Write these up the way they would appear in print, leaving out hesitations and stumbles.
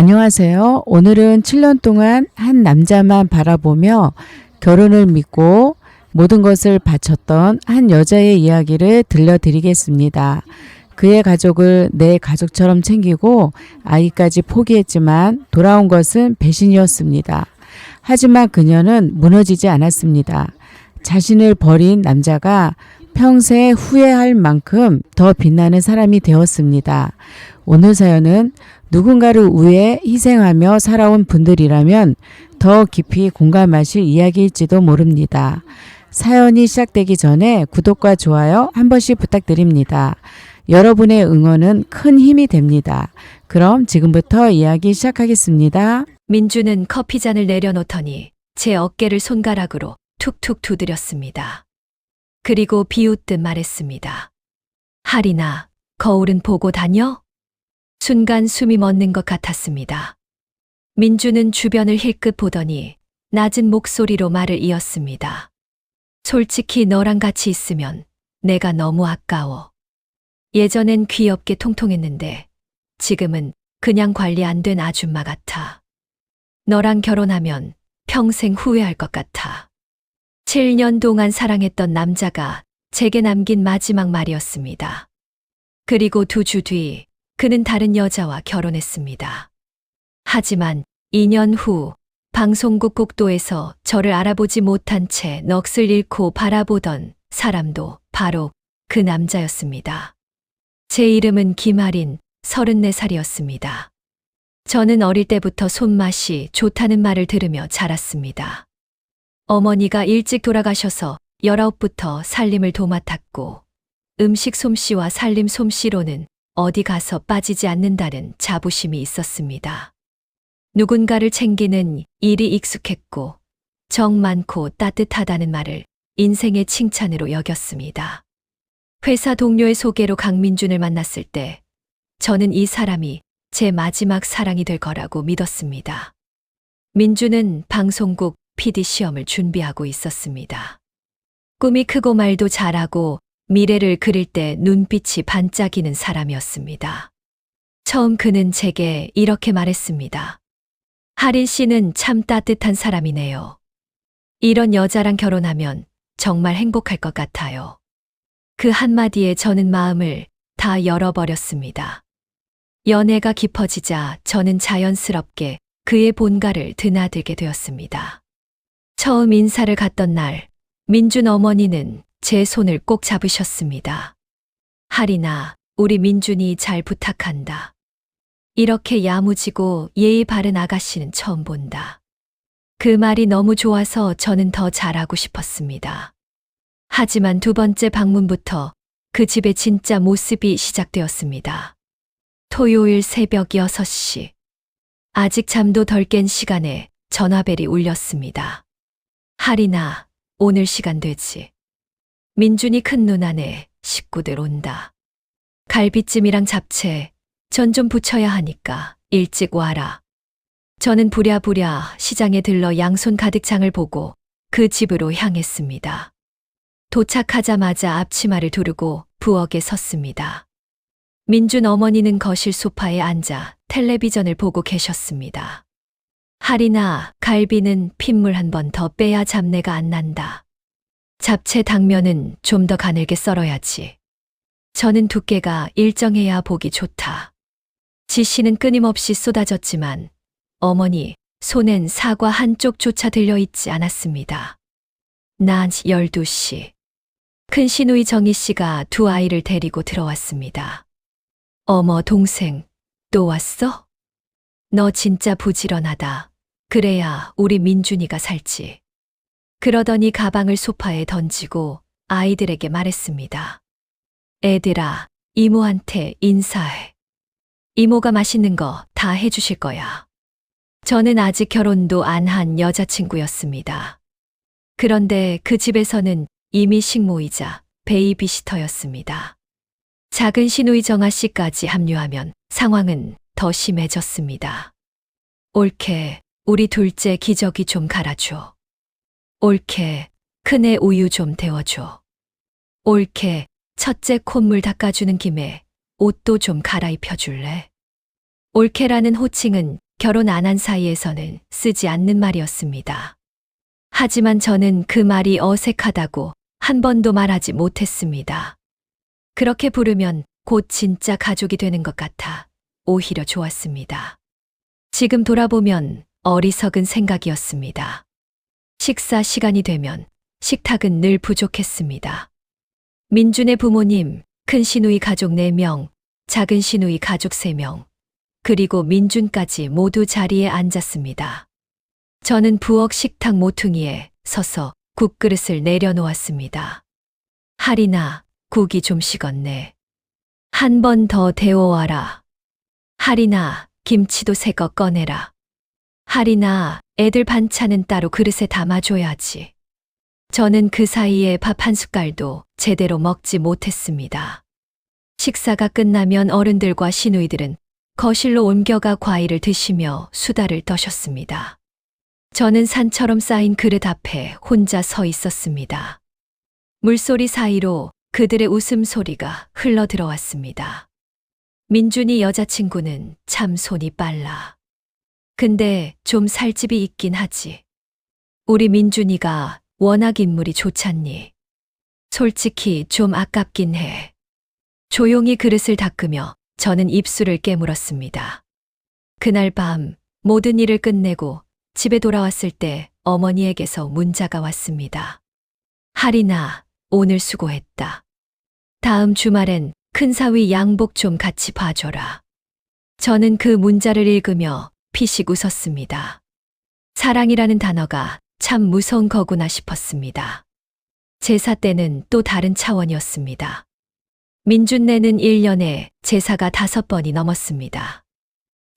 안녕하세요. 오늘은 7년 동안 한 남자만 바라보며 결혼을 믿고 모든 것을 바쳤던 한 여자의 이야기를 들려드리겠습니다. 그의 가족을 내 가족처럼 챙기고 아이까지 포기했지만 돌아온 것은 배신이었습니다. 하지만 그녀는 무너지지 않았습니다. 자신을 버린 남자가 평생 후회할 만큼 더 빛나는 사람이 되었습니다. 오늘 사연은 누군가를 위해 희생하며 살아온 분들이라면 더 깊이 공감하실 이야기일지도 모릅니다. 사연이 시작되기 전에 구독과 좋아요 한 번씩 부탁드립니다. 여러분의 응원은 큰 힘이 됩니다. 그럼 지금부터 이야기 시작하겠습니다. 민주는 커피잔을 내려놓더니 제 어깨를 손가락으로 툭툭 두드렸습니다. 그리고 비웃듯 말했습니다. 하리나, 거울은 보고 다녀? 순간 숨이 멎는 것 같았습니다. 민주는 주변을 힐끗 보더니 낮은 목소리로 말을 이었습니다. 솔직히 너랑 같이 있으면 내가 너무 아까워. 예전엔 귀엽게 통통했는데 지금은 그냥 관리 안 된 아줌마 같아. 너랑 결혼하면 평생 후회할 것 같아. 7년 동안 사랑했던 남자가 제게 남긴 마지막 말이었습니다. 그리고 2주 뒤 그는 다른 여자와 결혼했습니다. 하지만 2년 후 방송국 국도에서 저를 알아보지 못한 채 넋을 잃고 바라보던 사람도 바로 그 남자였습니다. 제 이름은 김아린, 34살이었습니다. 저는 어릴 때부터 손맛이 좋다는 말을 들으며 자랐습니다. 어머니가 일찍 돌아가셔서 19부터 살림을 도맡았고 음식 솜씨와 살림 솜씨로는 어디 가서 빠지지 않는다는 자부심이 있었습니다. 누군가를 챙기는 일이 익숙했고 정 많고 따뜻하다는 말을 인생의 칭찬으로 여겼습니다. 회사 동료의 소개로 강민준을 만났을 때 저는 이 사람이 제 마지막 사랑이 될 거라고 믿었습니다. 민준은 방송국 PD 시험을 준비하고 있었습니다. 꿈이 크고 말도 잘하고 미래를 그릴 때 눈빛이 반짝이는 사람이었습니다. 처음 그는 제게 이렇게 말했습니다. 하린 씨는 참 따뜻한 사람이네요. 이런 여자랑 결혼하면 정말 행복할 것 같아요. 그 한마디에 저는 마음을 다 열어버렸습니다. 연애가 깊어지자 저는 자연스럽게 그의 본가를 드나들게 되었습니다. 처음 인사를 갔던 날, 민준 어머니는 제 손을 꼭 잡으셨습니다. 하리나, 우리 민준이 잘 부탁한다. 이렇게 야무지고 예의 바른 아가씨는 처음 본다. 그 말이 너무 좋아서 저는 더 잘하고 싶었습니다. 하지만 2번째 방문부터 그 집의 진짜 모습이 시작되었습니다. 토요일 새벽 6시. 아직 잠도 덜 깬 시간에 전화벨이 울렸습니다. 하리나, 오늘 시간 되지? 민준이 큰 눈 안에 식구들 온다. 갈비찜이랑 잡채, 전 좀 부쳐야 하니까 일찍 와라. 저는 부랴부랴 시장에 들러 양손 가득 장을 보고 그 집으로 향했습니다. 도착하자마자 앞치마를 두르고 부엌에 섰습니다. 민준 어머니는 거실 소파에 앉아 텔레비전을 보고 계셨습니다. 하리나, 갈비는 핏물 한 번 더 빼야 잡내가 안 난다. 잡채 당면은 좀 더 가늘게 썰어야지. 저는 두께가 일정해야 보기 좋다. 지시는 끊임없이 쏟아졌지만 어머니 손엔 사과 한쪽조차 들려있지 않았습니다. 낮 12시. 큰 시누이 정희 씨가 2 아이를 데리고 들어왔습니다. 어머 동생, 또 왔어? 너 진짜 부지런하다. 그래야 우리 민준이가 살지. 그러더니 가방을 소파에 던지고 아이들에게 말했습니다. 애들아, 이모한테 인사해. 이모가 맛있는 거 다 해주실 거야. 저는 아직 결혼도 안 한 여자친구였습니다. 그런데 그 집에서는 이미 식모이자 베이비시터였습니다. 작은 시누이 정아 씨까지 합류하면 상황은 더 심해졌습니다. 옳게 우리 둘째 기저귀 좀 갈아줘. 옳게 큰애 우유 좀 데워줘. 옳게 첫째 콧물 닦아주는 김에 옷도 좀 갈아입혀줄래? 올케라는 호칭은 결혼 안 한 사이에서는 쓰지 않는 말이었습니다. 하지만 저는 그 말이 어색하다고 한 번도 말하지 못했습니다. 그렇게 부르면 곧 진짜 가족이 되는 것 같아 오히려 좋았습니다. 지금 돌아보면 어리석은 생각이었습니다. 식사 시간이 되면 식탁은 늘 부족했습니다. 민준의 부모님, 큰 시누이 가족 4명, 작은 시누이 가족 3명, 그리고 민준까지 모두 자리에 앉았습니다. 저는 부엌 식탁 모퉁이에 서서 국그릇을 내려놓았습니다. 할인아, 국이 좀 식었네. 한 번 더 데워와라. 할인아, 김치도 새 거 꺼내라. 할인아, 애들 반찬은 따로 그릇에 담아줘야지. 저는 그 사이에 밥 한 숟갈도 제대로 먹지 못했습니다. 식사가 끝나면 어른들과 시누이들은 거실로 옮겨가 과일을 드시며 수다를 떠셨습니다. 저는 산처럼 쌓인 그릇 앞에 혼자 서 있었습니다. 물소리 사이로 그들의 웃음소리가 흘러 들어왔습니다. 민준이 여자친구는 참 손이 빨라. 근데 좀 살집이 있긴 하지. 우리 민준이가 워낙 인물이 좋잖니. 솔직히 좀 아깝긴 해. 조용히 그릇을 닦으며 저는 입술을 깨물었습니다. 그날 밤 모든 일을 끝내고 집에 돌아왔을 때 어머니에게서 문자가 왔습니다. 할인아, 오늘 수고했다. 다음 주말엔 큰사위 양복 좀 같이 봐줘라. 저는 그 문자를 읽으며 피식 웃었습니다. 사랑이라는 단어가 참 무서운 거구나 싶었습니다. 제사 때는 또 다른 차원이었습니다. 민준네는 1년에 제사가 5번이 넘었습니다.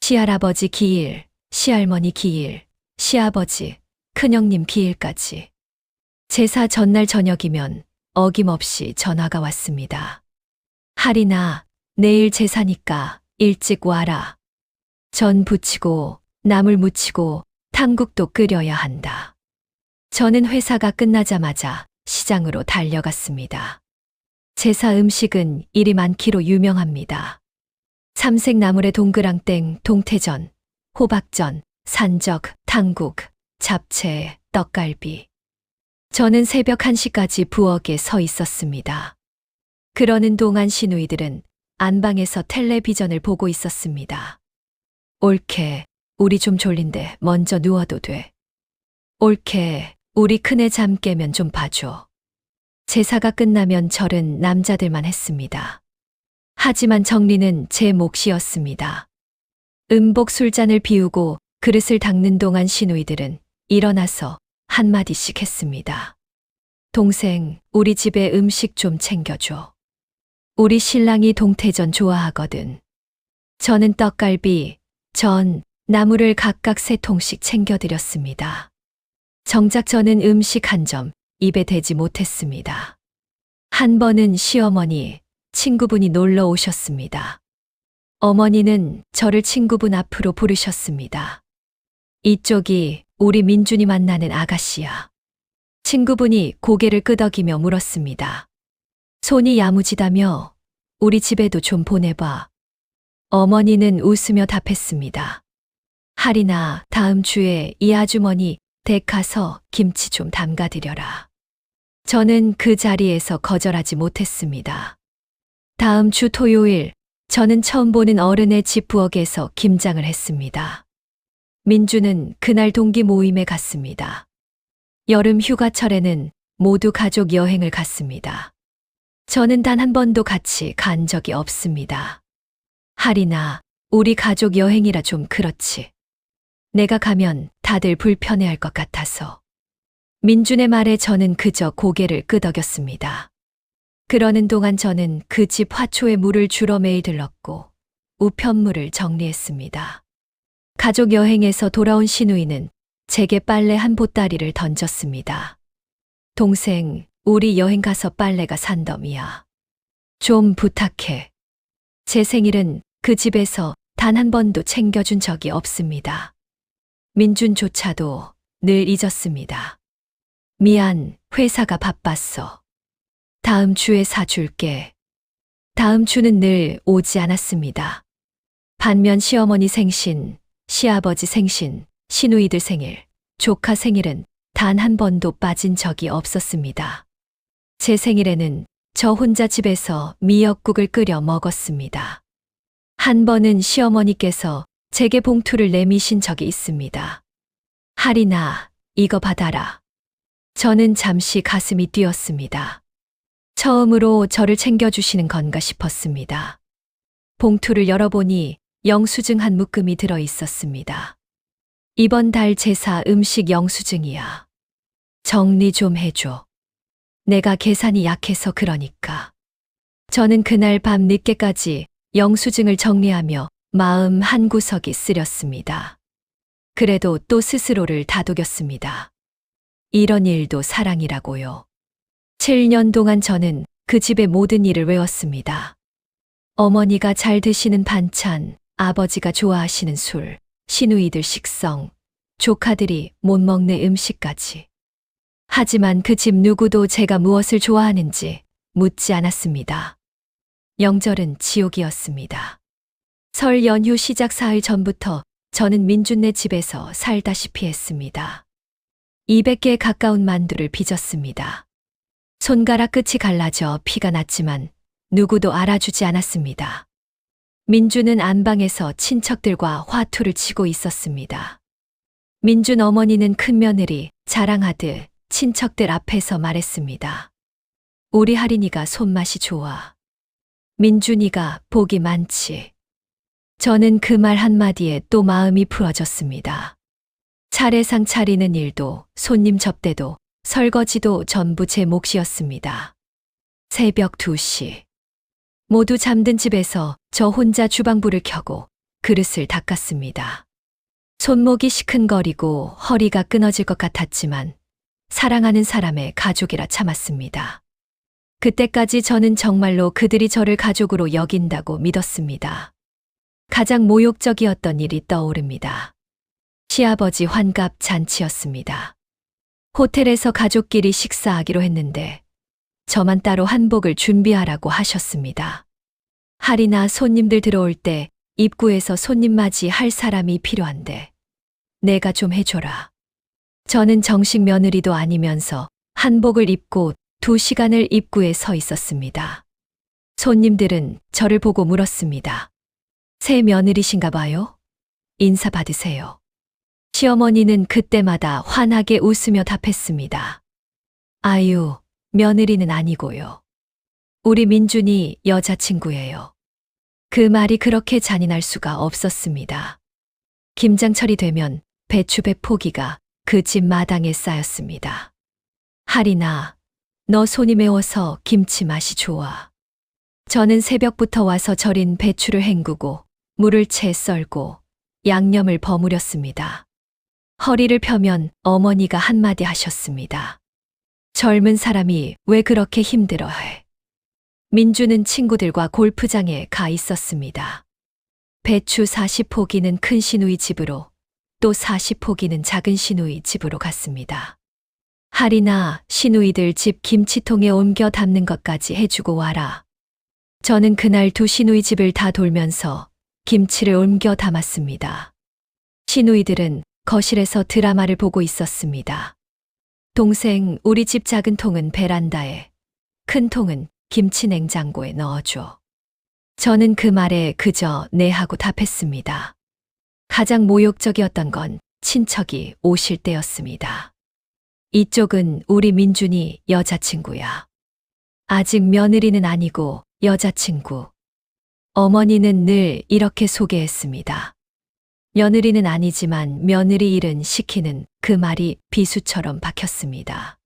시할아버지 기일, 시할머니 기일, 시아버지, 큰형님 기일까지. 제사 전날 저녁이면 어김없이 전화가 왔습니다. 할인아, 내일 제사니까 일찍 와라. 전 부치고 나물 무치고 탕국도 끓여야 한다. 저는 회사가 끝나자마자 시장으로 달려갔습니다. 제사 음식은 이리 많기로 유명합니다. 삼색 나물의 동그랑땡, 동태전, 호박전, 산적, 탕국, 잡채, 떡갈비. 저는 새벽 1시까지 부엌에 서 있었습니다. 그러는 동안 시누이들은 안방에서 텔레비전을 보고 있었습니다. 옳게, 우리 좀 졸린데 먼저 누워도 돼. 옳게, 우리 큰애 잠 깨면 좀 봐줘. 제사가 끝나면 절은 남자들만 했습니다. 하지만 정리는 제 몫이었습니다. 음복 술잔을 비우고 그릇을 닦는 동안 시누이들은 일어나서 한마디씩 했습니다. 동생, 우리 집에 음식 좀 챙겨줘. 우리 신랑이 동태전 좋아하거든. 저는 떡갈비, 전, 나물을 각각 3통씩 챙겨드렸습니다. 정작 저는 음식 한 점 입에 대지 못했습니다. 한 번은 시어머니, 친구분이 놀러 오셨습니다. 어머니는 저를 친구분 앞으로 부르셨습니다. 이쪽이 우리 민준이 만나는 아가씨야. 친구분이 고개를 끄덕이며 물었습니다. 손이 야무지다며 우리 집에도 좀 보내봐. 어머니는 웃으며 답했습니다. 할인아, 다음 주에 이 아주머니 댁 가서 김치 좀 담가드려라. 저는 그 자리에서 거절하지 못했습니다. 다음 주 토요일, 저는 처음 보는 어른의 집 부엌에서 김장을 했습니다. 민주는 그날 동기 모임에 갔습니다. 여름 휴가철에는 모두 가족 여행을 갔습니다. 저는 단 한 번도 같이 간 적이 없습니다. 할인아, 우리 가족 여행이라 좀 그렇지. 내가 가면 다들 불편해할 것 같아서. 민준의 말에 저는 그저 고개를 끄덕였습니다. 그러는 동안 저는 그 집 화초에 물을 주러 매일 들렀고 우편물을 정리했습니다. 가족 여행에서 돌아온 시누이는 제게 빨래 한 보따리를 던졌습니다. 동생, 우리 여행 가서 빨래가 산더미야. 좀 부탁해. 제 생일은 그 집에서 단 한 번도 챙겨준 적이 없습니다. 민준조차도 늘 잊었습니다. 미안, 회사가 바빴어. 다음 주에 사줄게. 다음 주는 늘 오지 않았습니다. 반면 시어머니 생신, 시아버지 생신, 시누이들 생일, 조카 생일은 단 한 번도 빠진 적이 없었습니다. 제 생일에는 저 혼자 집에서 미역국을 끓여 먹었습니다. 한 번은 시어머니께서 제게 봉투를 내미신 적이 있습니다. 할인아, 이거 받아라. 저는 잠시 가슴이 뛰었습니다. 처음으로 저를 챙겨주시는 건가 싶었습니다. 봉투를 열어보니 영수증 한 묶음이 들어 있었습니다. 이번 달 제사 음식 영수증이야. 정리 좀 해줘. 내가 계산이 약해서 그러니까. 저는 그날 밤 늦게까지 영수증을 정리하며 마음 한구석이 쓰렸습니다. 그래도 또 스스로를 다독였습니다. 이런 일도 사랑이라고요. 7년 동안 저는 그 집의 모든 일을 외웠습니다. 어머니가 잘 드시는 반찬, 아버지가 좋아하시는 술, 시누이들 식성, 조카들이 못 먹는 음식까지. 하지만 그 집 누구도 제가 무엇을 좋아하는지 묻지 않았습니다. 명절은 지옥이었습니다. 설 연휴 시작 사흘 전부터 저는 민준네 집에서 살다시피 했습니다. 200개에 가까운 만두를 빚었습니다. 손가락 끝이 갈라져 피가 났지만 누구도 알아주지 않았습니다. 민준은 안방에서 친척들과 화투를 치고 있었습니다. 민준 어머니는 큰며느리 자랑하듯 친척들 앞에서 말했습니다. 우리 할인이가 손맛이 좋아. 민준이가 복이 많지. 저는 그 말 한마디에 또 마음이 풀어졌습니다. 차례상 차리는 일도 손님 접대도 설거지도 전부 제 몫이었습니다. 새벽 2시. 모두 잠든 집에서 저 혼자 주방불을 켜고 그릇을 닦았습니다. 손목이 시큰거리고 허리가 끊어질 것 같았지만 사랑하는 사람의 가족이라 참았습니다. 그때까지 저는 정말로 그들이 저를 가족으로 여긴다고 믿었습니다. 가장 모욕적이었던 일이 떠오릅니다. 시아버지 환갑 잔치였습니다. 호텔에서 가족끼리 식사하기로 했는데 저만 따로 한복을 준비하라고 하셨습니다. 할이나 손님들 들어올 때 입구에서 손님 맞이 할 사람이 필요한데 내가 좀 해줘라. 저는 정식 며느리도 아니면서 한복을 입고 2시간을 입구에 서 있었습니다. 손님들은 저를 보고 물었습니다. 새 며느리신가 봐요? 인사 받으세요. 시어머니는 그때마다 환하게 웃으며 답했습니다. 아유, 며느리는 아니고요. 우리 민준이 여자친구예요. 그 말이 그렇게 잔인할 수가 없었습니다. 김장철이 되면 배추배 포기가 그 집 마당에 쌓였습니다. 할인아, 너 손이 매워서 김치 맛이 좋아. 저는 새벽부터 와서 절인 배추를 헹구고 물을 채 썰고 양념을 버무렸습니다. 허리를 펴면 어머니가 한마디 하셨습니다. 젊은 사람이 왜 그렇게 힘들어해? 민주는 친구들과 골프장에 가 있었습니다. 배추 40포기는 큰 시누이 집으로 또 40포기는 작은 시누이 집으로 갔습니다. 할이나 시누이들 집 김치통에 옮겨 담는 것까지 해주고 와라. 저는 그날 2 시누이 집을 다 돌면서 김치를 옮겨 담았습니다. 시누이들은 거실에서 드라마를 보고 있었습니다. 동생, 우리 집 작은 통은 베란다에, 큰 통은 김치 냉장고에 넣어줘. 저는 그 말에 그저 네 하고 답했습니다. 가장 모욕적이었던 건 친척이 오실 때였습니다. 이쪽은 우리 민준이 여자친구야. 아직 며느리는 아니고 여자친구. 어머니는 늘 이렇게 소개했습니다. 며느리는 아니지만 며느리 일은 시키는 그 말이 비수처럼 박혔습니다.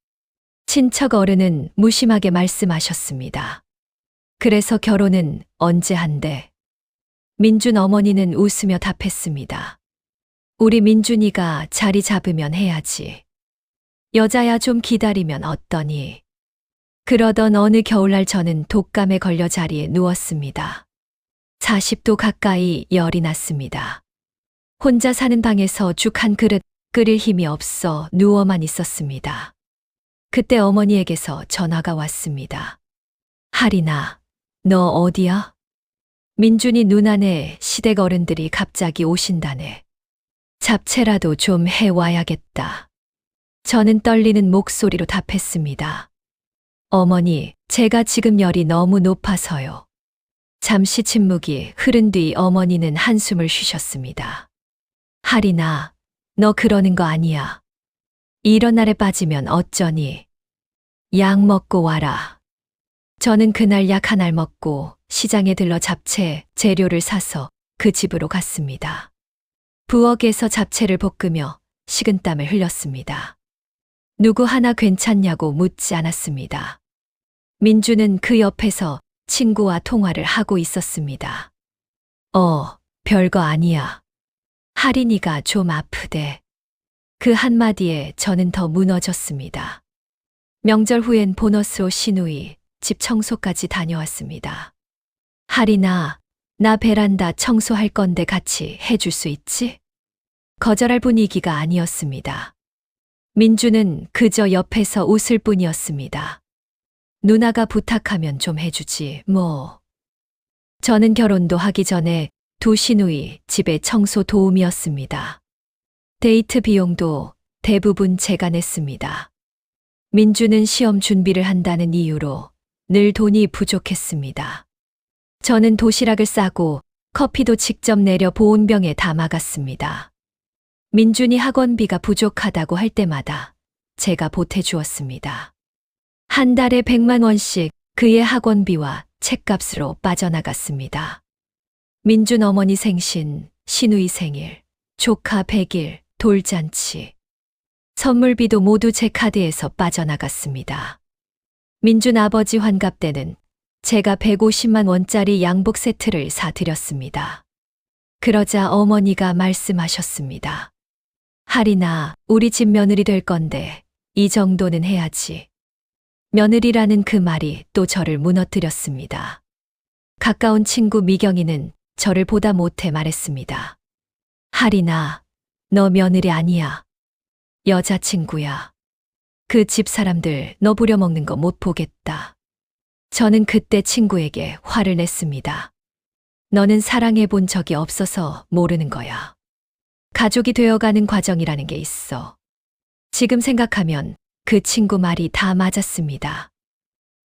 친척 어른은 무심하게 말씀하셨습니다. 그래서 결혼은 언제 한대? 민준 어머니는 웃으며 답했습니다. 우리 민준이가 자리 잡으면 해야지. 여자야 좀 기다리면 어떠니? 그러던 어느 겨울날 저는 독감에 걸려 자리에 누웠습니다. 40도 가까이 열이 났습니다. 혼자 사는 방에서 죽 한 그릇 끓일 힘이 없어 누워만 있었습니다. 그때 어머니에게서 전화가 왔습니다. 할인아, 너 어디야? 민준이 눈 안에 시댁 어른들이 갑자기 오신다네. 잡채라도 좀 해와야겠다. 저는 떨리는 목소리로 답했습니다. 어머니, 제가 지금 열이 너무 높아서요. 잠시 침묵이 흐른 뒤 어머니는 한숨을 쉬셨습니다. 하리나, 너 그러는 거 아니야. 이런 날에 빠지면 어쩌니? 약 먹고 와라. 저는 그날 약 한 알 먹고 시장에 들러 잡채 재료를 사서 그 집으로 갔습니다. 부엌에서 잡채를 볶으며 식은땀을 흘렸습니다. 누구 하나 괜찮냐고 묻지 않았습니다. 민주는 그 옆에서 친구와 통화를 하고 있었습니다. 별거 아니야. 하린이가 좀 아프대. 그 한마디에 저는 더 무너졌습니다. 명절 후엔 보너스로 시누이 집 청소까지 다녀왔습니다. 하린아, 나 베란다 청소할 건데 같이 해줄 수 있지? 거절할 분위기가 아니었습니다. 민주는 그저 옆에서 웃을 뿐이었습니다. 누나가 부탁하면 좀 해주지, 뭐. 저는 결혼도 하기 전에 두 시누이 집의 청소 도우미였습니다. 데이트 비용도 대부분 제가 냈습니다. 민주는 시험 준비를 한다는 이유로 늘 돈이 부족했습니다. 저는 도시락을 싸고 커피도 직접 내려 보온병에 담아갔습니다. 민준이 학원비가 부족하다고 할 때마다 제가 보태주었습니다. 한 달에 100만 원씩 그의 학원비와 책값으로 빠져나갔습니다. 민준 어머니 생신, 시누이 생일, 조카 100일, 돌잔치. 선물비도 모두 제 카드에서 빠져나갔습니다. 민준 아버지 환갑 때는 제가 150만 원짜리 양복 세트를 사드렸습니다. 그러자 어머니가 말씀하셨습니다. 하리나, 우리 집 며느리 될 건데 이 정도는 해야지. 며느리라는 그 말이 또 저를 무너뜨렸습니다. 가까운 친구 미경이는 저를 보다 못해 말했습니다. 하리나, 너 며느리 아니야. 여자친구야. 그 집 사람들 너 부려먹는 거 못 보겠다. 저는 그때 친구에게 화를 냈습니다. 너는 사랑해 본 적이 없어서 모르는 거야. 가족이 되어가는 과정이라는 게 있어. 지금 생각하면 그 친구 말이 다 맞았습니다.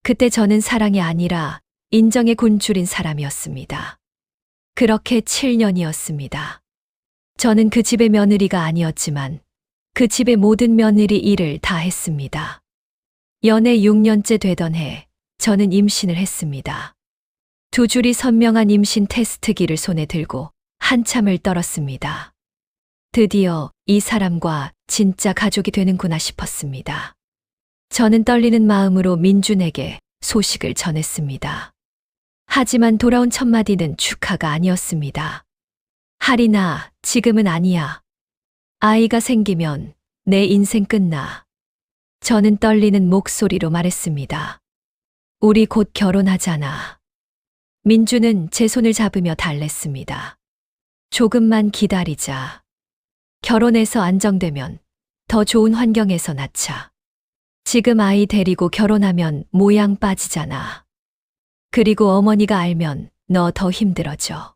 그때 저는 사랑이 아니라 인정의 곤줄인 사람이었습니다. 그렇게 7년이었습니다. 저는 그 집의 며느리가 아니었지만 그 집의 모든 며느리 일을 다 했습니다. 연애 6년째 되던 해 저는 임신을 했습니다. 두 줄이 선명한 임신 테스트기를 손에 들고 한참을 떨었습니다. 드디어 이 사람과 진짜 가족이 되는구나 싶었습니다. 저는 떨리는 마음으로 민준에게 소식을 전했습니다. 하지만 돌아온 첫마디는 축하가 아니었습니다. 하리나, 지금은 아니야. 아이가 생기면 내 인생 끝나. 저는 떨리는 목소리로 말했습니다. 우리 곧 결혼하잖아. 민주는 제 손을 잡으며 달랬습니다. 조금만 기다리자. 결혼해서 안정되면 더 좋은 환경에서 낳자. 지금 아이 데리고 결혼하면 모양 빠지잖아. 그리고 어머니가 알면 너 더 힘들어져.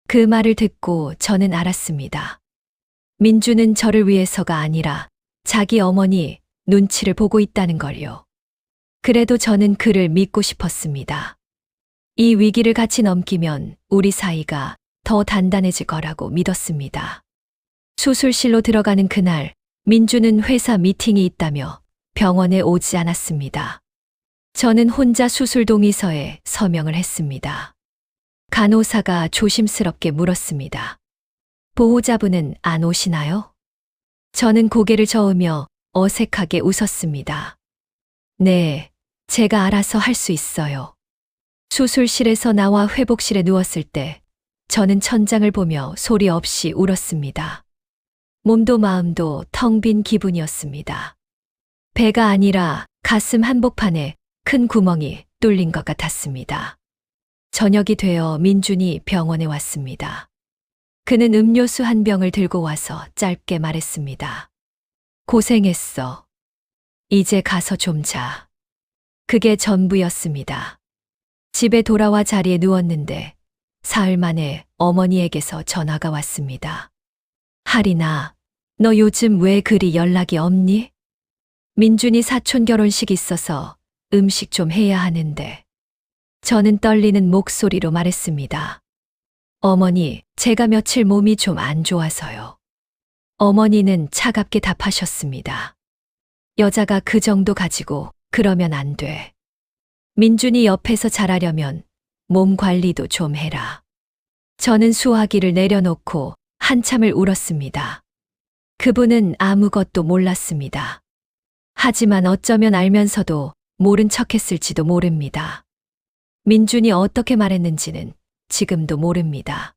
그 말을 듣고 저는 알았습니다. 민주는 저를 위해서가 아니라 자기 어머니 눈치를 보고 있다는 걸요. 그래도 저는 그를 믿고 싶었습니다. 이 위기를 같이 넘기면 우리 사이가 더 단단해질 거라고 믿었습니다. 수술실로 들어가는 그날, 민주는 회사 미팅이 있다며 병원에 오지 않았습니다. 저는 혼자 수술 동의서에 서명을 했습니다. 간호사가 조심스럽게 물었습니다. 보호자분은 안 오시나요? 저는 고개를 저으며 어색하게 웃었습니다. 네, 제가 알아서 할 수 있어요. 수술실에서 나와 회복실에 누웠을 때 저는 천장을 보며 소리 없이 울었습니다. 몸도 마음도 텅 빈 기분이었습니다. 배가 아니라 가슴 한복판에 큰 구멍이 뚫린 것 같았습니다. 저녁이 되어 민준이 병원에 왔습니다. 그는 음료수 한 병을 들고 와서 짧게 말했습니다. 고생했어. 이제 가서 좀 자. 그게 전부였습니다. 집에 돌아와 자리에 누웠는데 사흘 만에 어머니에게서 전화가 왔습니다. 하리나, 너 요즘 왜 그리 연락이 없니? 민준이 사촌 결혼식 있어서 음식 좀 해야 하는데. 저는 떨리는 목소리로 말했습니다. 어머니, 제가 며칠 몸이 좀 안 좋아서요. 어머니는 차갑게 답하셨습니다. 여자가 그 정도 가지고 그러면 안 돼. 민준이 옆에서 잘하려면 몸 관리도 좀 해라. 저는 수화기를 내려놓고 한참을 울었습니다. 그분은 아무것도 몰랐습니다. 하지만 어쩌면 알면서도 모른 척 했을지도 모릅니다. 민준이 어떻게 말했는지는 지금도 모릅니다.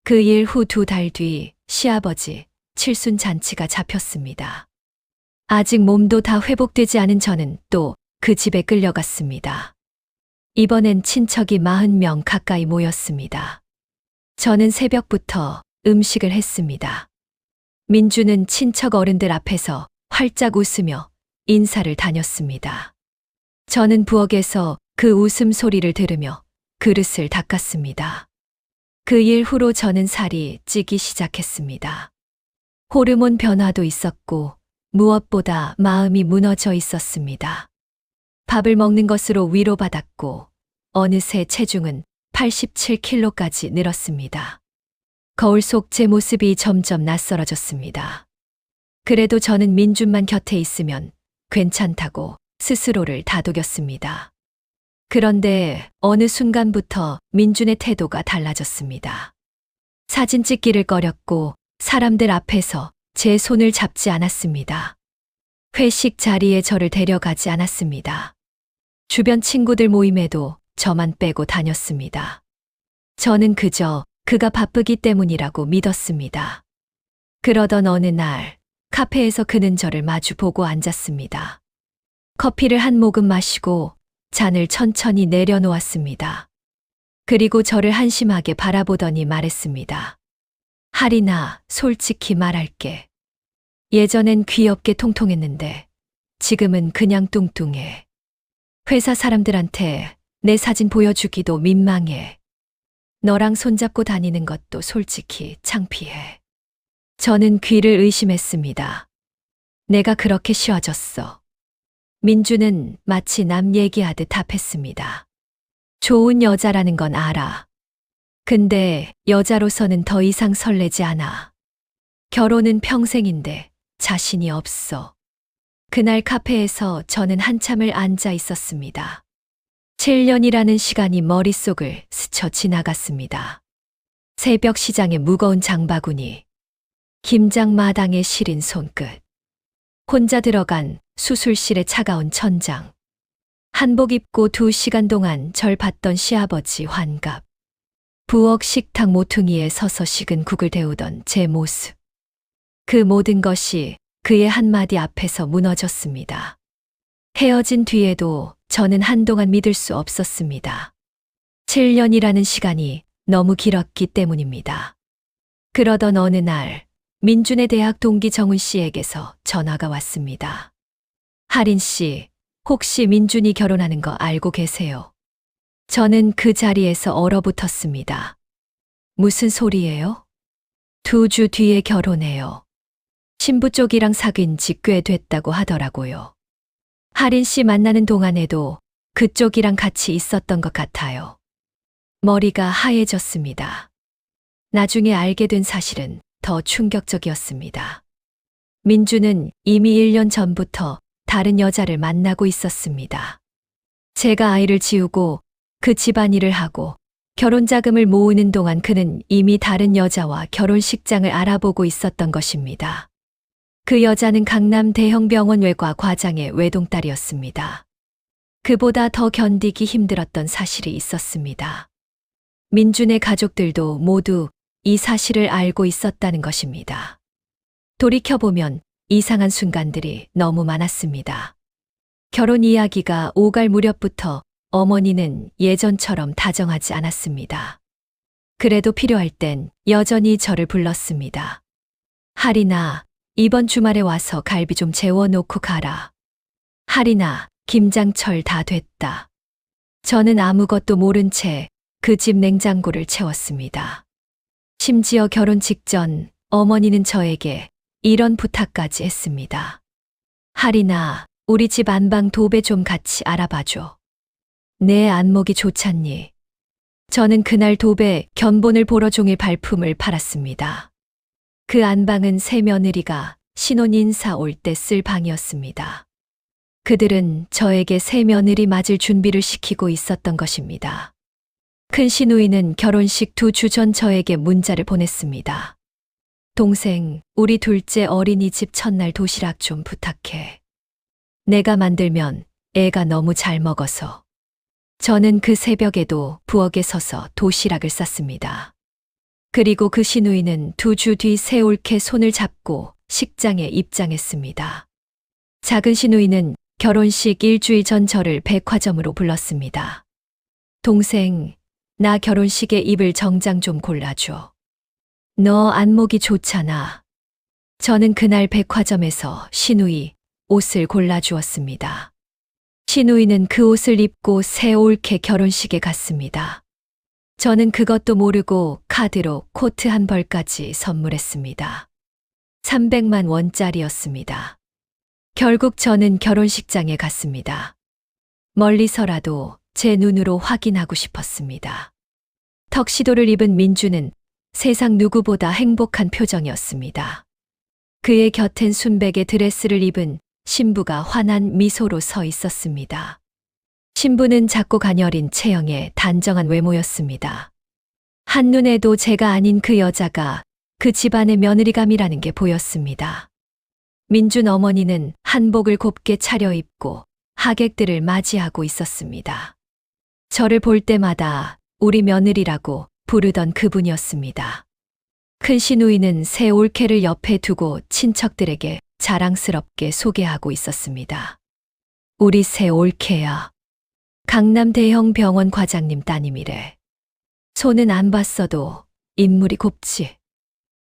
그 일 후 2달 뒤 시아버지 칠순 잔치가 잡혔습니다. 아직 몸도 다 회복되지 않은 저는 또 그 집에 끌려갔습니다. 이번엔 친척이 40명 가까이 모였습니다. 저는 새벽부터 음식을 했습니다. 민주는 친척 어른들 앞에서 활짝 웃으며 인사를 다녔습니다. 저는 부엌에서 그 웃음소리를 들으며 그릇을 닦았습니다. 그 일 후로 저는 살이 찌기 시작했습니다. 호르몬 변화도 있었고 무엇보다 마음이 무너져 있었습니다. 밥을 먹는 것으로 위로받았고 어느새 체중은 87kg까지 늘었습니다. 거울 속 제 모습이 점점 낯설어졌습니다. 그래도 저는 민준만 곁에 있으면 괜찮다고 스스로를 다독였습니다. 그런데 어느 순간부터 민준의 태도가 달라졌습니다. 사진 찍기를 꺼렸고 사람들 앞에서 제 손을 잡지 않았습니다. 회식 자리에 저를 데려가지 않았습니다. 주변 친구들 모임에도 저만 빼고 다녔습니다. 저는 그저 그가 바쁘기 때문이라고 믿었습니다. 그러던 어느 날 카페에서 그는 저를 마주 보고 앉았습니다. 커피를 한 모금 마시고 잔을 천천히 내려놓았습니다. 그리고 저를 한심하게 바라보더니 말했습니다. 하리나, 솔직히 말할게. 예전엔 귀엽게 통통했는데 지금은 그냥 뚱뚱해. 회사 사람들한테 내 사진 보여주기도 민망해. 너랑 손잡고 다니는 것도 솔직히 창피해. 저는 귀를 의심했습니다. 내가 그렇게 쉬워졌어. 민주는 마치 남 얘기하듯 답했습니다. 좋은 여자라는 건 알아. 근데 여자로서는 더 이상 설레지 않아. 결혼은 평생인데 자신이 없어. 그날 카페에서 저는 한참을 앉아 있었습니다. 7년이라는 시간이 머릿속을 스쳐 지나갔습니다. 새벽 시장의 무거운 장바구니, 김장 마당의 시린 손끝, 혼자 들어간 수술실의 차가운 천장, 한복 입고 2시간 동안 절 봤던 시아버지 환갑, 부엌 식탁 모퉁이에 서서 식은 국을 데우던 제 모습. 그 모든 것이 그의 한마디 앞에서 무너졌습니다. 헤어진 뒤에도 저는 한동안 믿을 수 없었습니다. 7년이라는 시간이 너무 길었기 때문입니다. 그러던 어느 날 민준의 대학 동기 정훈 씨에게서 전화가 왔습니다. 하린 씨, 혹시 민준이 결혼하는 거 알고 계세요? 저는 그 자리에서 얼어붙었습니다. 무슨 소리예요? 2주 뒤에 결혼해요. 신부 쪽이랑 사귄 지 꽤 됐다고 하더라고요. 하린 씨 만나는 동안에도 그쪽이랑 같이 있었던 것 같아요. 머리가 하얘졌습니다. 나중에 알게 된 사실은 더 충격적이었습니다. 민주는 이미 1년 전부터 다른 여자를 만나고 있었습니다. 제가 아이를 지우고 그 집안일을 하고 결혼 자금을 모으는 동안 그는 이미 다른 여자와 결혼식장을 알아보고 있었던 것입니다. 그 여자는 강남 대형 병원 외과 과장의 외동딸이었습니다. 그보다 더 견디기 힘들었던 사실이 있었습니다. 민준의 가족들도 모두 이 사실을 알고 있었다는 것입니다. 돌이켜보면 이상한 순간들이 너무 많았습니다. 결혼 이야기가 오갈 무렵부터 어머니는 예전처럼 다정하지 않았습니다. 그래도 필요할 땐 여전히 저를 불렀습니다. 하리나, 이번 주말에 와서 갈비 좀 재워놓고 가라. 하리나, 김장철 다 됐다. 저는 아무것도 모른 채 그 집 냉장고를 채웠습니다. 심지어 결혼 직전 어머니는 저에게 이런 부탁까지 했습니다. 하리나, 우리 집 안방 도배 좀 같이 알아봐줘. 내 안목이 좋잖니. 저는 그날 도배 견본을 보러 종일 발품을 팔았습니다. 그 안방은 새 며느리가 신혼 인사 올 때 쓸 방이었습니다. 그들은 저에게 새 며느리 맞을 준비를 시키고 있었던 것입니다. 큰 시누이는 결혼식 2주 전 저에게 문자를 보냈습니다. 동생, 우리 둘째 어린이집 첫날 도시락 좀 부탁해. 내가 만들면 애가 너무 잘 먹어서. 저는 그 새벽에도 부엌에 서서 도시락을 쌌습니다. 그리고 그 시누이는 2주 뒤 새 올케 손을 잡고 식장에 입장했습니다. 작은 시누이는 결혼식 일주일 전 저를 백화점으로 불렀습니다. 동생, 나 결혼식에 입을 정장 좀 골라줘. 너 안목이 좋잖아. 저는 그날 백화점에서 시누이 옷을 골라주었습니다. 시누이는 그 옷을 입고 새 올케 결혼식에 갔습니다. 저는 그것도 모르고 카드로 코트 한 벌까지 선물했습니다. 300만 원짜리였습니다. 결국 저는 결혼식장에 갔습니다. 멀리서라도 제 눈으로 확인하고 싶었습니다. 턱시도를 입은 민주는 세상 누구보다 행복한 표정이었습니다. 그의 곁엔 순백의 드레스를 입은 신부가 환한 미소로 서 있었습니다. 신부는 작고 가녀린 체형의 단정한 외모였습니다. 한눈에도 제가 아닌 그 여자가 그 집안의 며느리감이라는 게 보였습니다. 민준 어머니는 한복을 곱게 차려입고 하객들을 맞이하고 있었습니다. 저를 볼 때마다 우리 며느리라고 부르던 그분이었습니다. 큰 시누이는 새 올케를 옆에 두고 친척들에게 자랑스럽게 소개하고 있었습니다. 우리 새 올케야. 강남 대형 병원 과장님 따님이래. 손은 안 봤어도 인물이 곱지.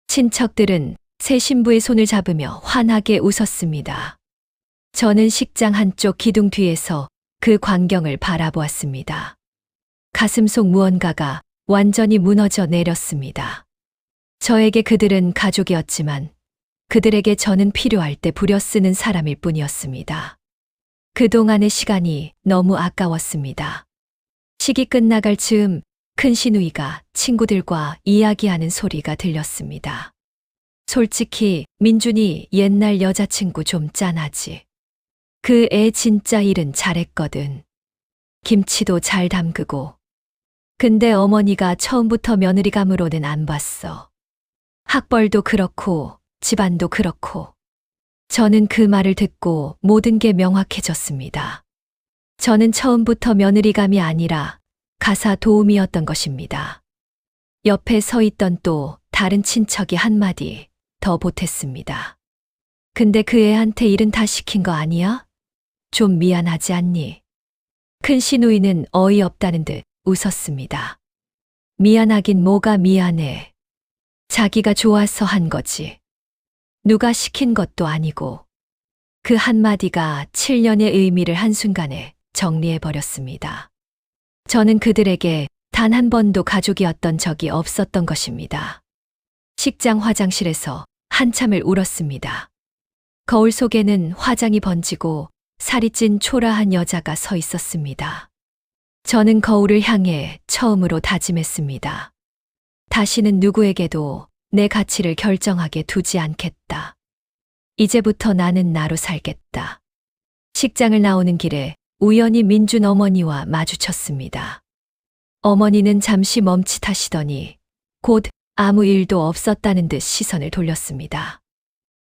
친척들은 새 신부의 손을 잡으며 환하게 웃었습니다. 저는 식장 한쪽 기둥 뒤에서 그 광경을 바라보았습니다. 가슴 속 무언가가 완전히 무너져 내렸습니다. 저에게 그들은 가족이었지만 그들에게 저는 필요할 때 부려쓰는 사람일 뿐이었습니다. 그동안의 시간이 너무 아까웠습니다. 식이 끝나갈 즈음 큰 시누이가 친구들과 이야기하는 소리가 들렸습니다. 솔직히 민준이 옛날 여자친구 좀 짠하지. 그 애 진짜 일은 잘했거든. 김치도 잘 담그고. 근데 어머니가 처음부터 며느리감으로는 안 봤어. 학벌도 그렇고 집안도 그렇고. 저는 그 말을 듣고 모든 게 명확해졌습니다. 저는 처음부터 며느리감이 아니라 가사 도우미였던 것입니다. 옆에 서 있던 또 다른 친척이 한마디 더 보탰습니다. 근데 그 애한테 일은 다 시킨 거 아니야? 좀 미안하지 않니? 큰 시누이는 어이없다는 듯 웃었습니다. 미안하긴 뭐가 미안해. 자기가 좋아서 한 거지. 누가 시킨 것도 아니고. 그 한마디가 7년의 의미를 한순간에 정리해버렸습니다. 저는 그들에게 단 한 번도 가족이었던 적이 없었던 것입니다. 식장 화장실에서 한참을 울었습니다. 거울 속에는 화장이 번지고 살이 찐 초라한 여자가 서 있었습니다. 저는 거울을 향해 처음으로 다짐했습니다. 다시는 누구에게도 내 가치를 결정하게 두지 않겠다. 이제부터 나는 나로 살겠다. 식장을 나오는 길에 우연히 민준 어머니와 마주쳤습니다. 어머니는 잠시 멈칫하시더니 곧 아무 일도 없었다는 듯 시선을 돌렸습니다.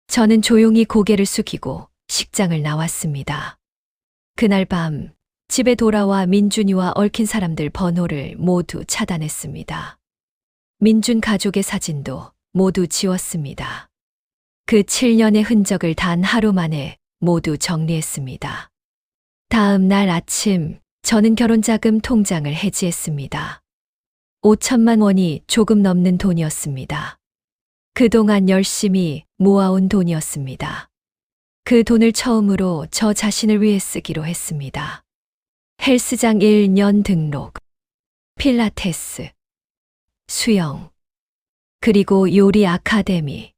저는 조용히 고개를 숙이고 식장을 나왔습니다. 그날 밤 집에 돌아와 민준이와 얽힌 사람들 번호를 모두 차단했습니다. 민준 가족의 사진도 모두 지웠습니다. 그 7년의 흔적을 단 하루 만에 모두 정리했습니다. 다음 날 아침 저는 결혼자금 통장을 해지했습니다. 5천만 원이 조금 넘는 돈이었습니다. 그동안 열심히 모아온 돈이었습니다. 그 돈을 처음으로 저 자신을 위해 쓰기로 했습니다. 헬스장 1년 등록, 필라테스, 수영, 그리고 요리 아카데미.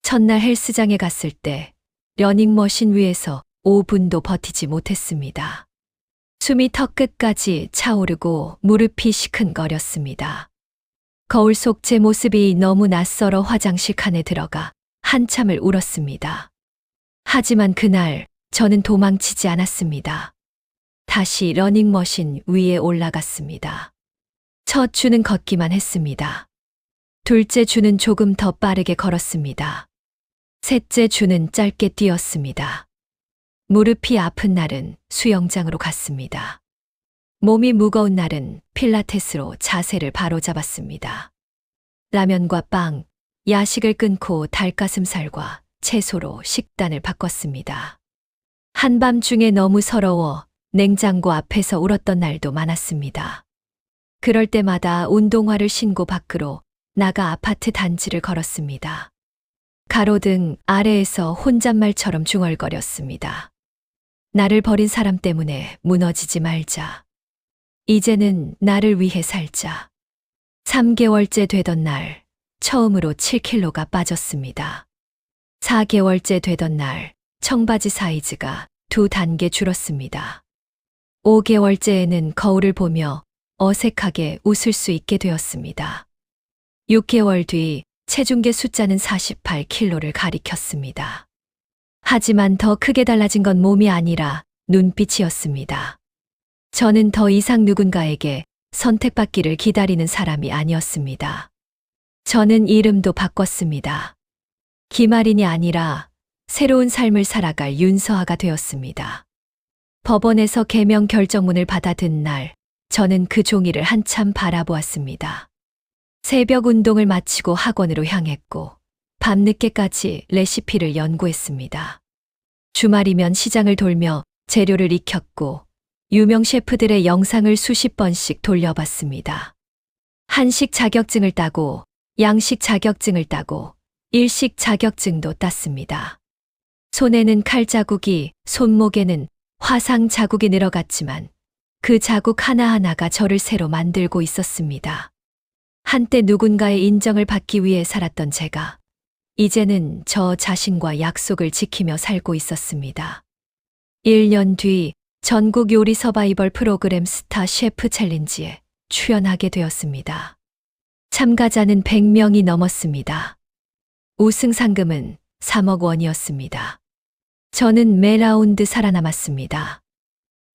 첫날 헬스장에 갔을 때 러닝머신 위에서 5분도 버티지 못했습니다. 숨이 턱끝까지 차오르고 무릎이 시큰거렸습니다. 거울 속 제 모습이 너무 낯설어 화장실 칸에 들어가 한참을 울었습니다. 하지만 그날 저는 도망치지 않았습니다. 다시 러닝머신 위에 올라갔습니다. 첫 주는 걷기만 했습니다. 둘째 주는 조금 더 빠르게 걸었습니다. 셋째 주는 짧게 뛰었습니다. 무릎이 아픈 날은 수영장으로 갔습니다. 몸이 무거운 날은 필라테스로 자세를 바로잡았습니다. 라면과 빵, 야식을 끊고 닭가슴살과 채소로 식단을 바꿨습니다. 한밤중에 너무 서러워 냉장고 앞에서 울었던 날도 많았습니다. 그럴 때마다 운동화를 신고 밖으로 나가 아파트 단지를 걸었습니다. 가로등 아래에서 혼잣말처럼 중얼거렸습니다. 나를 버린 사람 때문에 무너지지 말자. 이제는 나를 위해 살자. 3개월째 되던 날 처음으로 7kg가 빠졌습니다. 4개월째 되던 날 청바지 사이즈가 2단계 줄었습니다. 5개월째에는 거울을 보며 어색하게 웃을 수 있게 되었습니다. 6개월 뒤 체중계 숫자는 48kg를 가리켰습니다. 하지만 더 크게 달라진 건 몸이 아니라 눈빛이었습니다. 저는 더 이상 누군가에게 선택받기를 기다리는 사람이 아니었습니다. 저는 이름도 바꿨습니다. 김아린이 아니라 새로운 삶을 살아갈 윤서아가 되었습니다. 법원에서 개명 결정문을 받아든 날, 저는 그 종이를 한참 바라보았습니다. 새벽 운동을 마치고 학원으로 향했고, 밤늦게까지 레시피를 연구했습니다. 주말이면 시장을 돌며 재료를 익혔고, 유명 셰프들의 영상을 수십 번씩 돌려봤습니다. 한식 자격증을 따고, 양식 자격증을 따고, 일식 자격증도 땄습니다. 손에는 칼 자국이, 손목에는 화상 자국이 늘어갔지만, 그 자국 하나하나가 저를 새로 만들고 있었습니다. 한때 누군가의 인정을 받기 위해 살았던 제가, 이제는 저 자신과 약속을 지키며 살고 있었습니다. 1년 뒤 전국 요리 서바이벌 프로그램 스타 셰프 챌린지에 출연하게 되었습니다. 참가자는 100명이 넘었습니다. 우승 상금은 3억 원이었습니다. 저는 매 라운드 살아남았습니다.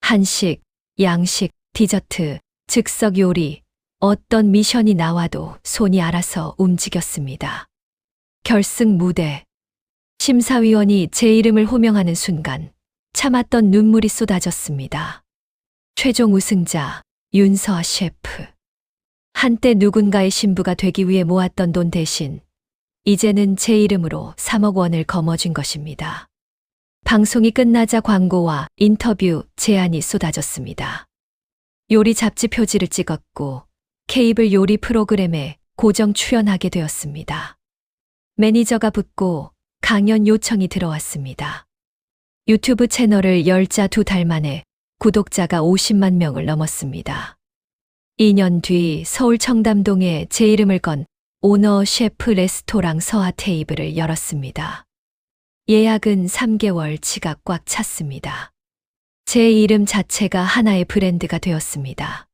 한식, 양식, 디저트, 즉석 요리, 어떤 미션이 나와도 손이 알아서 움직였습니다. 결승 무대. 심사위원이 제 이름을 호명하는 순간 참았던 눈물이 쏟아졌습니다. 최종 우승자 윤서아 셰프. 한때 누군가의 신부가 되기 위해 모았던 돈 대신 이제는 제 이름으로 3억 원을 거머쥔 것입니다. 방송이 끝나자 광고와 인터뷰 제안이 쏟아졌습니다. 요리 잡지 표지를 찍었고 케이블 요리 프로그램에 고정 출연하게 되었습니다. 매니저가 붙고 강연 요청이 들어왔습니다. 유튜브 채널을 열자 2달 만에 구독자가 50만 명을 넘었습니다. 2년 뒤 서울 청담동에 제 이름을 건 오너 셰프 레스토랑 서아 테이블을 열었습니다. 예약은 3개월 치가 꽉 찼습니다. 제 이름 자체가 하나의 브랜드가 되었습니다.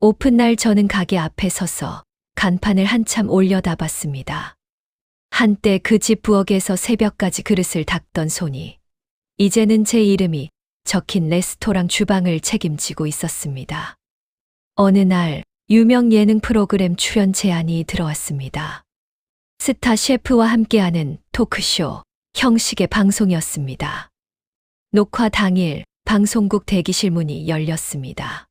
오픈날 저는 가게 앞에 서서 간판을 한참 올려다봤습니다. 한때 그 집 부엌에서 새벽까지 그릇을 닦던 손이 이제는 제 이름이 적힌 레스토랑 주방을 책임지고 있었습니다. 어느 날 유명 예능 프로그램 출연 제안이 들어왔습니다. 스타 셰프와 함께하는 토크쇼 형식의 방송이었습니다. 녹화 당일 방송국 대기실 문이 열렸습니다.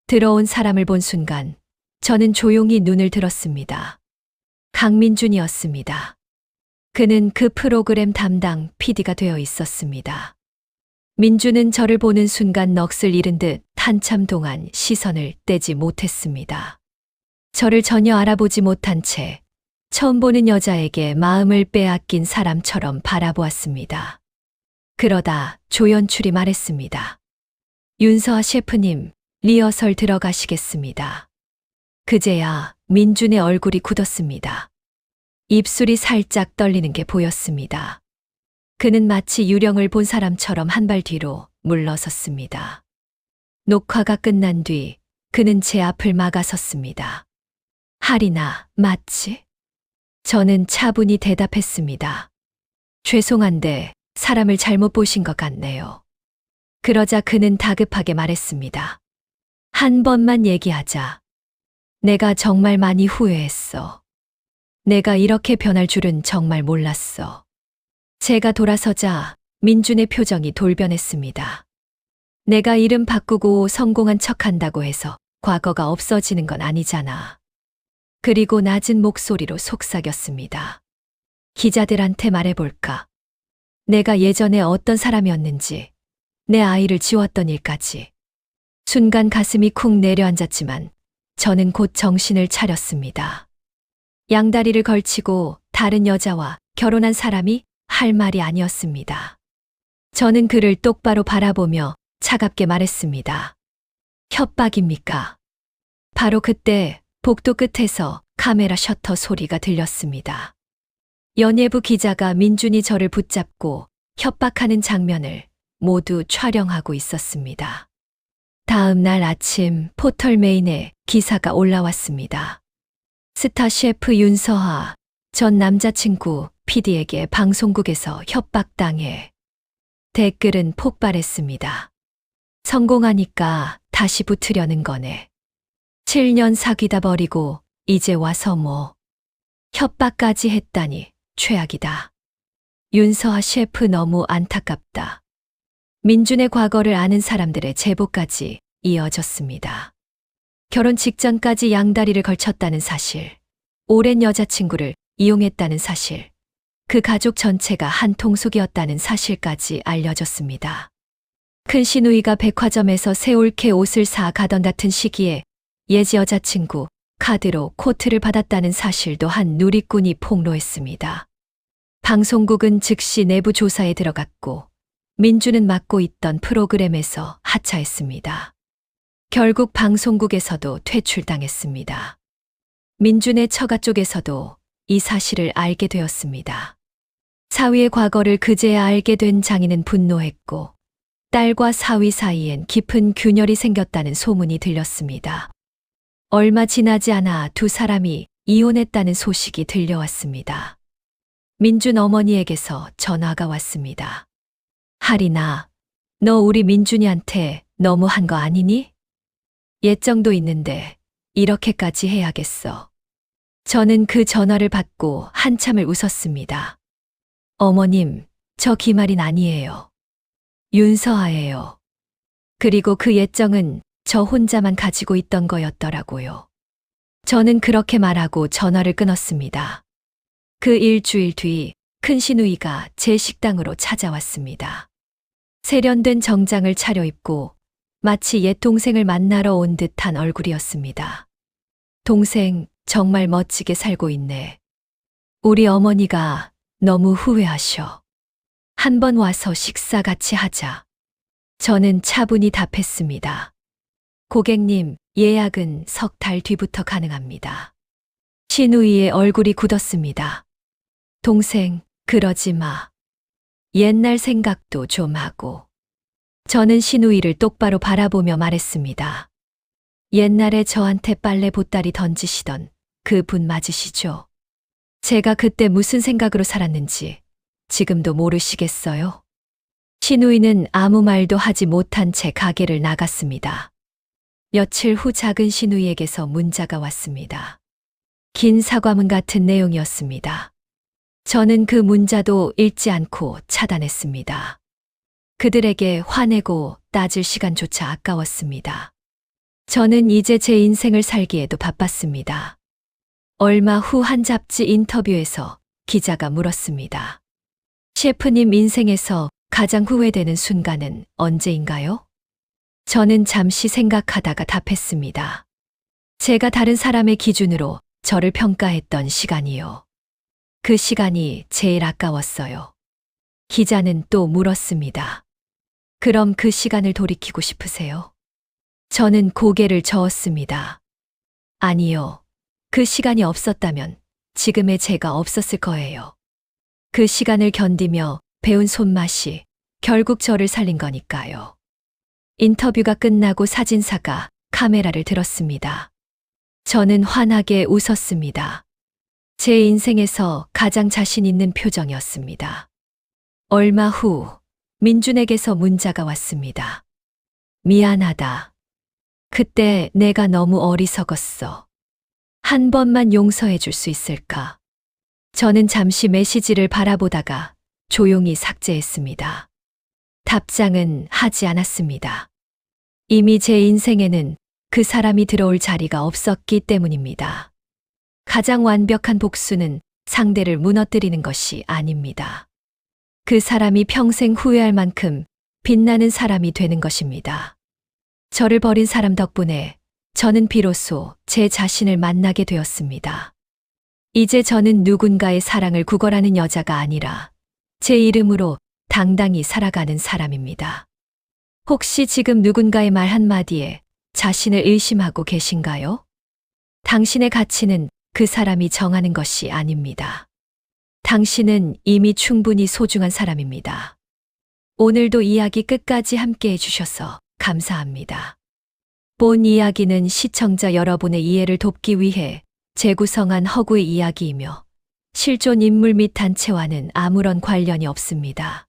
들어온 사람을 본 순간 저는 조용히 눈을 들었습니다. 강민준이었습니다. 그는 그 프로그램 담당 PD가 되어 있었습니다. 민준은 저를 보는 순간 넋을 잃은 듯 한참 동안 시선을 떼지 못했습니다. 저를 전혀 알아보지 못한 채 처음 보는 여자에게 마음을 빼앗긴 사람처럼 바라보았습니다. 그러다 조연출이 말했습니다. 윤서아 셰프님, 리허설 들어가시겠습니다. 그제야 민준의 얼굴이 굳었습니다. 입술이 살짝 떨리는 게 보였습니다. 그는 마치 유령을 본 사람처럼 한 발 뒤로 물러섰습니다. 녹화가 끝난 뒤 그는 제 앞을 막아섰습니다. 하리나, 맞지? 저는 차분히 대답했습니다. 죄송한데 사람을 잘못 보신 것 같네요. 그러자 그는 다급하게 말했습니다. 한 번만 얘기하자. 내가 정말 많이 후회했어. 내가 이렇게 변할 줄은 정말 몰랐어. 제가 돌아서자 민준의 표정이 돌변했습니다. 내가 이름 바꾸고 성공한 척한다고 해서 과거가 없어지는 건 아니잖아. 그리고 낮은 목소리로 속삭였습니다. 기자들한테 말해볼까? 내가 예전에 어떤 사람이었는지, 내 아이를 지웠던 일까지. 순간 가슴이 쿵 내려앉았지만 저는 곧 정신을 차렸습니다. 양다리를 걸치고 다른 여자와 결혼한 사람이 할 말이 아니었습니다. 저는 그를 똑바로 바라보며 차갑게 말했습니다. 협박입니까? 바로 그때 복도 끝에서 카메라 셔터 소리가 들렸습니다. 연예부 기자가 민준이 저를 붙잡고 협박하는 장면을 모두 촬영하고 있었습니다. 다음 날 아침 포털 메인에 기사가 올라왔습니다. 스타 셰프 윤서아 전 남자친구 PD에게 방송국에서 협박당해. 댓글은 폭발했습니다. 성공하니까 다시 붙으려는 거네. 7년 사귀다 버리고 이제 와서 뭐. 협박까지 했다니 최악이다. 윤서아 셰프 너무 안타깝다. 민준의 과거를 아는 사람들의 제보까지 이어졌습니다. 결혼 직전까지 양다리를 걸쳤다는 사실, 오랜 여자친구를 이용했다는 사실, 그 가족 전체가 한 통속이었다는 사실까지 알려졌습니다. 큰 시누이가 백화점에서 새 올케 옷을 사 가던 같은 시기에 예지 여자친구 카드로 코트를 받았다는 사실도 한 누리꾼이 폭로했습니다. 방송국은 즉시 내부 조사에 들어갔고 민준은 맡고 있던 프로그램에서 하차했습니다. 결국 방송국에서도 퇴출당했습니다. 민준의 처가 쪽에서도 이 사실을 알게 되었습니다. 사위의 과거를 그제야 알게 된 장인은 분노했고 딸과 사위 사이엔 깊은 균열이 생겼다는 소문이 들렸습니다. 얼마 지나지 않아 두 사람이 이혼했다는 소식이 들려왔습니다. 민준 어머니에게서 전화가 왔습니다. 하리나, 너 우리 민준이한테 너무한 거 아니니? 예정도 있는데 이렇게까지 해야겠어. 저는 그 전화를 받고 한참을 웃었습니다. 어머님, 저 김아린 아니에요. 윤서아예요. 그리고 그 예정은 저 혼자만 가지고 있던 거였더라고요. 저는 그렇게 말하고 전화를 끊었습니다. 그 일주일 뒤 큰 시누이가 제 식당으로 찾아왔습니다. 세련된 정장을 차려입고 마치 옛 동생을 만나러 온 듯한 얼굴이었습니다. 동생, 정말 멋지게 살고 있네. 우리 어머니가 너무 후회하셔. 한번 와서 식사 같이 하자. 저는 차분히 답했습니다. 고객님, 예약은 석 달 뒤부터 가능합니다. 시누이의 얼굴이 굳었습니다. 동생, 그러지 마. 옛날 생각도 좀 하고. 저는 시누이를 똑바로 바라보며 말했습니다. 옛날에 저한테 빨래 보따리 던지시던 그 분 맞으시죠? 제가 그때 무슨 생각으로 살았는지 지금도 모르시겠어요? 시누이는 아무 말도 하지 못한 채 가게를 나갔습니다. 며칠 후 작은 시누이에게서 문자가 왔습니다. 긴 사과문 같은 내용이었습니다. 저는 그 문자도 읽지 않고 차단했습니다. 그들에게 화내고 따질 시간조차 아까웠습니다. 저는 이제 제 인생을 살기에도 바빴습니다. 얼마 후 한 잡지 인터뷰에서 기자가 물었습니다. 셰프님 인생에서 가장 후회되는 순간은 언제인가요? 저는 잠시 생각하다가 답했습니다. 제가 다른 사람의 기준으로 저를 평가했던 시간이요. 그 시간이 제일 아까웠어요. 기자는 또 물었습니다. 그럼 그 시간을 돌이키고 싶으세요? 저는 고개를 저었습니다. 아니요. 그 시간이 없었다면 지금의 제가 없었을 거예요. 그 시간을 견디며 배운 손맛이 결국 저를 살린 거니까요. 인터뷰가 끝나고 사진사가 카메라를 들었습니다. 저는 환하게 웃었습니다. 제 인생에서 가장 자신 있는 표정이었습니다. 얼마 후 민준에게서 문자가 왔습니다. 미안하다. 그때 내가 너무 어리석었어. 한 번만 용서해 줄 수 있을까? 저는 잠시 메시지를 바라보다가 조용히 삭제했습니다. 답장은 하지 않았습니다. 이미 제 인생에는 그 사람이 들어올 자리가 없었기 때문입니다. 가장 완벽한 복수는 상대를 무너뜨리는 것이 아닙니다. 그 사람이 평생 후회할 만큼 빛나는 사람이 되는 것입니다. 저를 버린 사람 덕분에 저는 비로소 제 자신을 만나게 되었습니다. 이제 저는 누군가의 사랑을 구걸하는 여자가 아니라 제 이름으로 당당히 살아가는 사람입니다. 혹시 지금 누군가의 말 한마디에 자신을 의심하고 계신가요? 당신의 가치는 그 사람이 정하는 것이 아닙니다. 당신은 이미 충분히 소중한 사람입니다. 오늘도 이야기 끝까지 함께 해주셔서 감사합니다. 본 이야기는 시청자 여러분의 이해를 돕기 위해 재구성한 허구의 이야기이며 실존 인물 및 단체와는 아무런 관련이 없습니다.